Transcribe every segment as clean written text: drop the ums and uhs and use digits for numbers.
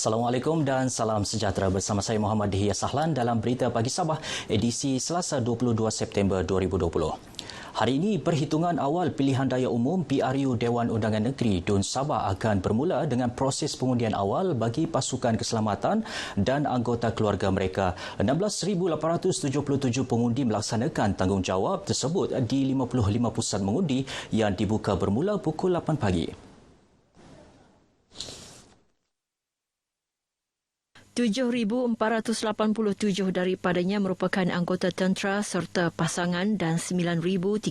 Assalamualaikum dan salam sejahtera, bersama saya Muhammad Dihya Sahlan dalam Berita Pagi Sabah edisi Selasa 22 September 2020. Hari ini, perhitungan awal pilihan raya umum PRU Dewan Undangan Negeri Dun Sabah akan bermula dengan proses pengundian awal bagi pasukan keselamatan dan anggota keluarga mereka. 16,877 pengundi melaksanakan tanggungjawab tersebut di 55 pusat mengundi yang dibuka bermula pukul 8 pagi. 7,487 daripadanya merupakan anggota tentera serta pasangan dan 9,390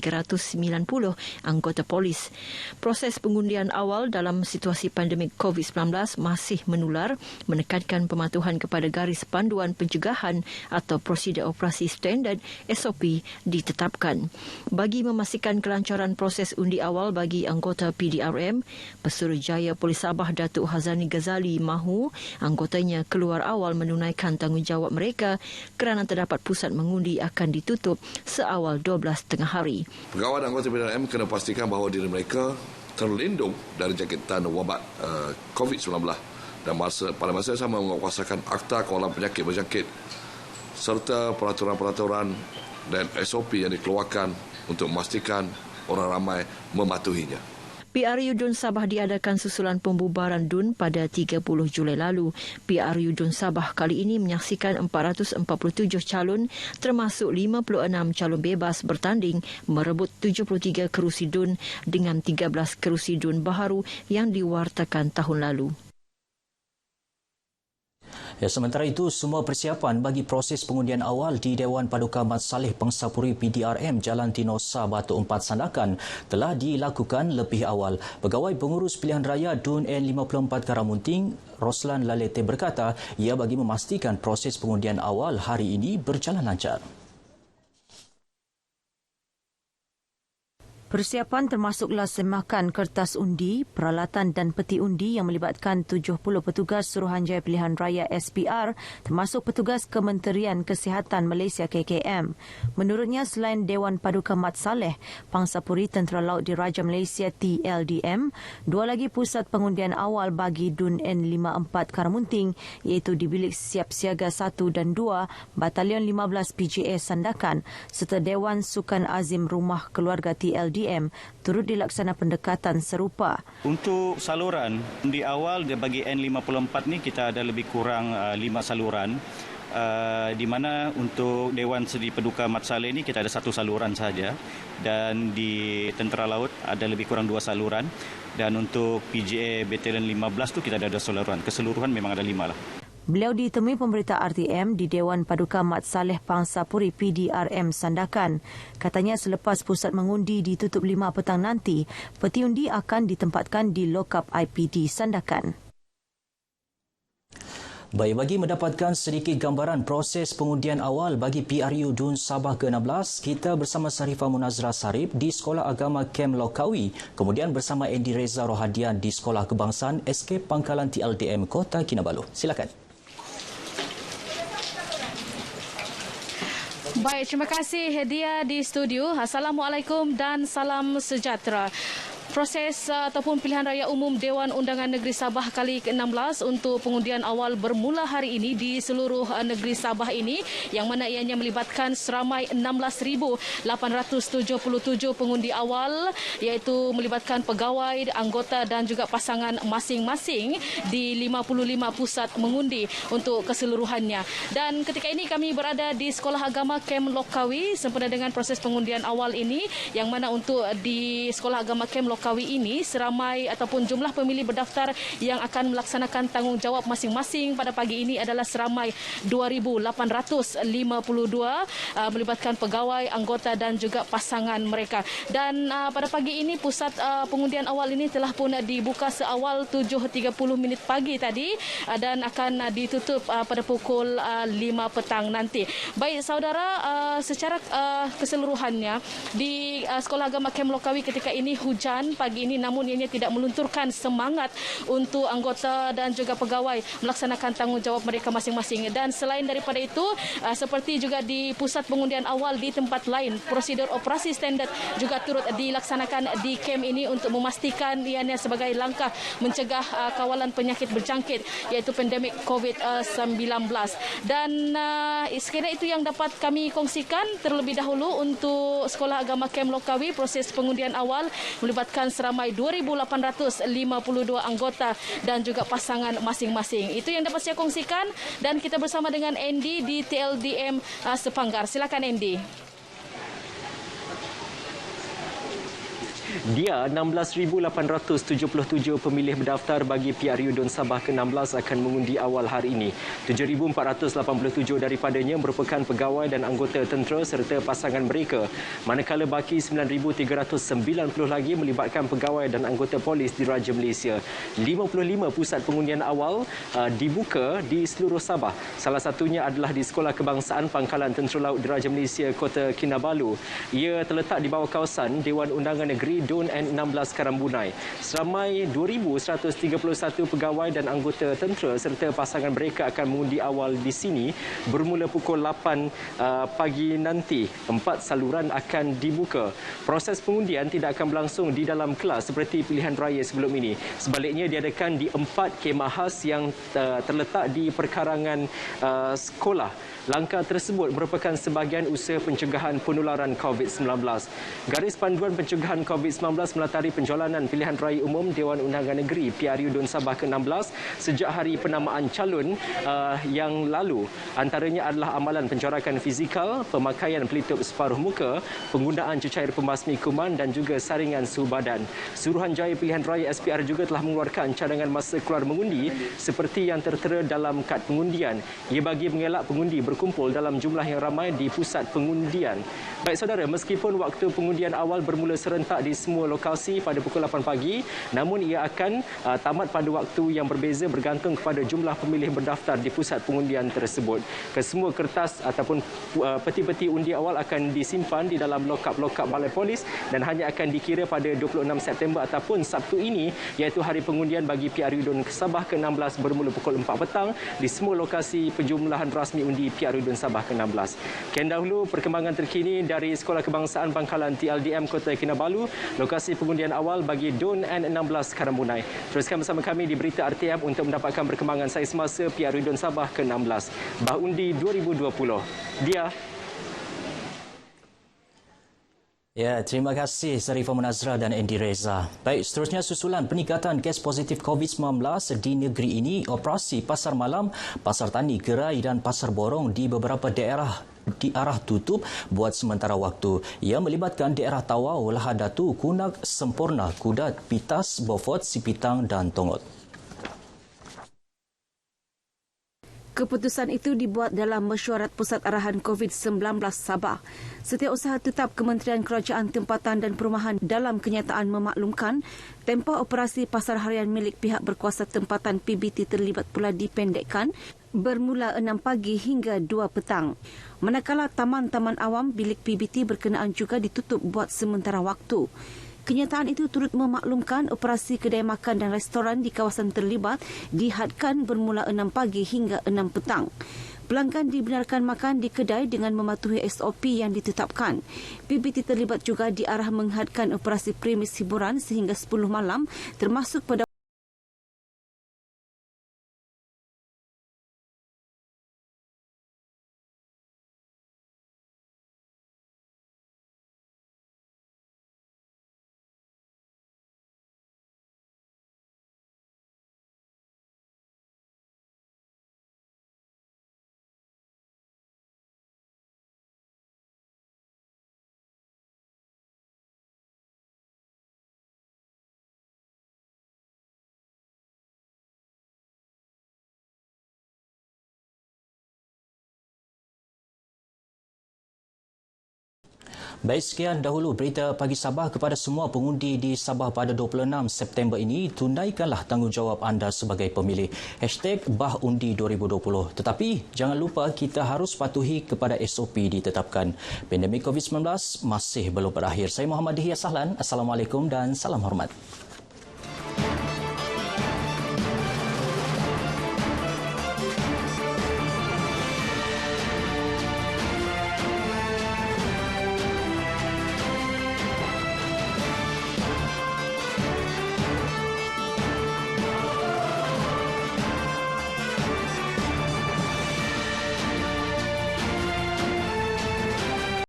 anggota polis. Proses pengundian awal dalam situasi pandemik COVID-19 masih menular, menekankan pematuhan kepada garis panduan pencegahan atau prosedur operasi standard SOP ditetapkan. Bagi memastikan kelancaran proses undi awal bagi anggota PDRM, Pesuruhjaya Polis Sabah Datuk Hazani Ghazali mahu anggotanya keluar awal menunaikan tanggungjawab mereka kerana terdapat pusat mengundi akan ditutup seawal 12 tengah hari. Pegawai dan anggota PDRM kena pastikan bahawa diri mereka terlindung dari jangkitan wabak COVID-19 dan pada masa yang sama menguasakan Akta Kawalan Penyakit Berjangkit serta peraturan-peraturan dan SOP yang dikeluarkan untuk memastikan orang ramai mematuhinya. PRU Dun Sabah diadakan susulan pembubaran DUN pada 30 Julai lalu. PRU Dun Sabah kali ini menyaksikan 447 calon termasuk 56 calon bebas bertanding merebut 73 kerusi DUN dengan 13 kerusi DUN baharu yang diwartakan tahun lalu. Sementara itu, semua persiapan bagi proses pengundian awal di Dewan Paduka Mat Saleh Pengsapuri PDRM Jalan Tinosa Batu 4 Sandakan telah dilakukan lebih awal. Pegawai Pengurus Pilihan Raya DUN N54 Karamunting, Roslan Lalete berkata ia bagi memastikan proses pengundian awal hari ini berjalan lancar. Persiapan termasuklah semakan kertas undi, peralatan dan peti undi yang melibatkan 70 petugas Suruhanjaya Pilihan Raya SPR termasuk petugas Kementerian Kesihatan Malaysia KKM. Menurutnya, selain Dewan Paduka Mat Saleh, Pangsapuri Tentera Laut Diraja Malaysia TLDM, dua lagi pusat pengundian awal bagi DUN N54 Karamunting iaitu di Bilik Siap Siaga 1 dan 2 Batalion 15 PJA Sandakan serta Dewan Sukan Azim Rumah Keluarga TLDM turut dilaksana pendekatan serupa. Untuk saluran, di awal bagi N54 ni kita ada lebih kurang 5 saluran. Di mana untuk Dewan Seri Paduka Mat Saleh ni kita ada 1 saluran saja, dan di Tentera Laut ada lebih kurang 2 saluran, dan untuk PJA Batalion 15 tu kita ada 2 saluran. Keseluruhan memang ada 5 lah. Beliau ditemui pemberita RTM di Dewan Paduka Mat Saleh Pangsapuri PDRM Sandakan. Katanya selepas pusat mengundi ditutup 5 petang nanti, peti undi akan ditempatkan di lokap IPD Sandakan. Baik, bagi mendapatkan sedikit gambaran proses pengundian awal bagi PRU DUN Sabah ke-16, kita bersama Sarifah Munazrah Sarip di Sekolah Agama Kem Lokawi, kemudian bersama Endi Reza Rohadian di Sekolah Kebangsaan SK Pangkalan TLDM Kota Kinabalu. Silakan. Baik, terima kasih dia di studio. Assalamualaikum dan salam sejahtera. Proses ataupun pilihan raya umum Dewan Undangan Negeri Sabah kali ke-16 untuk pengundian awal bermula hari ini di seluruh negeri Sabah ini, yang mana ianya melibatkan seramai 16,877 pengundi awal, iaitu melibatkan pegawai, anggota dan juga pasangan masing-masing di 55 pusat mengundi untuk keseluruhannya. Dan ketika ini kami berada di Sekolah Agama Kem Lokawi sempena dengan proses pengundian awal ini, yang mana untuk di Sekolah Agama Kem Lokawi ini seramai ataupun jumlah pemilih berdaftar yang akan melaksanakan tanggungjawab masing-masing pada pagi ini adalah seramai 2,852 melibatkan pegawai, anggota dan juga pasangan mereka. Dan pada pagi ini pusat pengundian awal ini telah pun dibuka seawal 7.30 pagi tadi dan akan ditutup pada pukul 5 petang nanti. Baik saudara, secara keseluruhannya di Sekolah Agama Kem Lokawi ketika ini hujan Senin pagi ini, namun ianya tidak melunturkan semangat untuk anggota dan juga pegawai melaksanakan tanggungjawab mereka masing-masing. Dan selain daripada itu, seperti juga di pusat pengundian awal di tempat lain, prosedur operasi standard juga turut dilaksanakan di kem ini untuk memastikan ianya sebagai langkah mencegah kawalan penyakit berjangkit iaitu pandemik COVID-19. Dan sekiranya itu yang dapat kami kongsikan terlebih dahulu untuk Sekolah Agama Kem Lokawi. Proses pengundian awal melibatkan seramai 2,852 anggota dan juga pasangan masing-masing. Itu yang dapat saya kongsikan dan kita bersama dengan Andy di TLDM Sepanggar. Silakan Andy. Dia 16,877 pemilih berdaftar bagi PRU Dun Sabah ke-16 akan mengundi awal hari ini. 7,487 daripadanya merupakan pegawai dan anggota tentera serta pasangan mereka, manakala baki 9,390 lagi melibatkan pegawai dan anggota polis di Raja Malaysia. 55 pusat pengundian awal dibuka di seluruh Sabah. Salah satunya adalah di Sekolah Kebangsaan Pangkalan Tentera Laut di Raja Malaysia, Kota Kinabalu. Ia terletak di bawah kawasan Dewan Undangan Negeri Dun N16 Karambunai. Seramai 2,131 pegawai dan anggota tentera serta pasangan mereka akan mengundi awal di sini bermula pukul 8 pagi nanti. 4 saluran akan dibuka. Proses pengundian tidak akan berlangsung di dalam kelas seperti pilihan raya sebelum ini. Sebaliknya diadakan di 4 kemah khas yang terletak di perkarangan sekolah. Langkah tersebut merupakan sebahagian usaha pencegahan penularan COVID-19. Garis panduan pencegahan COVID-19 melatari penjalanan pilihan raya umum Dewan Undangan Negeri PRU Dun Sabah ke-16 sejak hari penamaan calon yang lalu. Antaranya adalah amalan pencorakan fizikal, pemakaian pelitup separuh muka, penggunaan cecair pembasmi kuman dan juga saringan suhu badan. Suruhanjaya Pilihan Raya SPR juga telah mengeluarkan cadangan masa keluar mengundi seperti yang tertera dalam kad pengundian. Ia bagi mengelak pengundi berkumpul dalam jumlah yang ramai di pusat pengundian. Baik saudara, meskipun waktu pengundian awal bermula serentak di semua lokasi pada pukul 8 pagi, namun ia akan tamat pada waktu yang berbeza bergantung kepada jumlah pemilih berdaftar di pusat pengundian tersebut. Kesemua kertas ataupun peti-peti undi awal akan disimpan di dalam lokap-lokap balai polis dan hanya akan dikira pada 26 September ataupun Sabtu ini, iaitu hari pengundian bagi PRU Dun Sabah ke-16 bermula pukul 4 petang di semua lokasi penjumlahan rasmi undi PRU Dun Sabah ke-16. Kian dahulu perkembangan terkini dari Sekolah Kebangsaan Pangkalan TLDM Kota Kinabalu, lokasi pengundian awal bagi Dun N16 Karambunai. Teruskan bersama kami di Berita RTM untuk mendapatkan perkembangan saya semasa PRU Dun Sabah ke-16. Bahundi 2020. Dia. Ya, terima kasih Zarifah Munazra dan Andy Reza. Baik, seterusnya susulan peningkatan kes positif COVID-19 di negeri ini, operasi pasar malam, pasar tani, gerai dan pasar borong di beberapa daerah diarah tutup buat sementara waktu. Ia melibatkan daerah Tawau, Lahadatu, Kunak, Sempurna, Kudat, Pitas, Beaufort, Sipitang dan Tongot. Keputusan itu dibuat dalam mesyuarat Pusat Arahan COVID-19 Sabah. Setiausaha Tetap Kementerian Kerajaan Tempatan dan Perumahan dalam kenyataan memaklumkan tempoh operasi pasar harian milik pihak berkuasa tempatan PBT terlibat pula dipendekkan bermula 6 pagi hingga 2 petang. Manakala taman-taman awam bilik PBT berkenaan juga ditutup buat sementara waktu. Kenyataan itu turut memaklumkan operasi kedai makan dan restoran di kawasan terlibat dihadkan bermula 6 pagi hingga 6 petang. Pelanggan dibenarkan makan di kedai dengan mematuhi SOP yang ditetapkan. PBT terlibat juga diarah menghadkan operasi premis hiburan sehingga 10 malam termasuk pada Baik, sekian dahulu berita pagi Sabah. Kepada semua pengundi di Sabah pada 26 September ini, tunaikanlah tanggungjawab anda sebagai pemilih. #BahUndi 2020. Tetapi jangan lupa kita harus patuhi kepada SOP ditetapkan. Pandemik COVID-19 masih belum berakhir. Saya Muhammad Dihya Sahlan. Assalamualaikum dan salam hormat.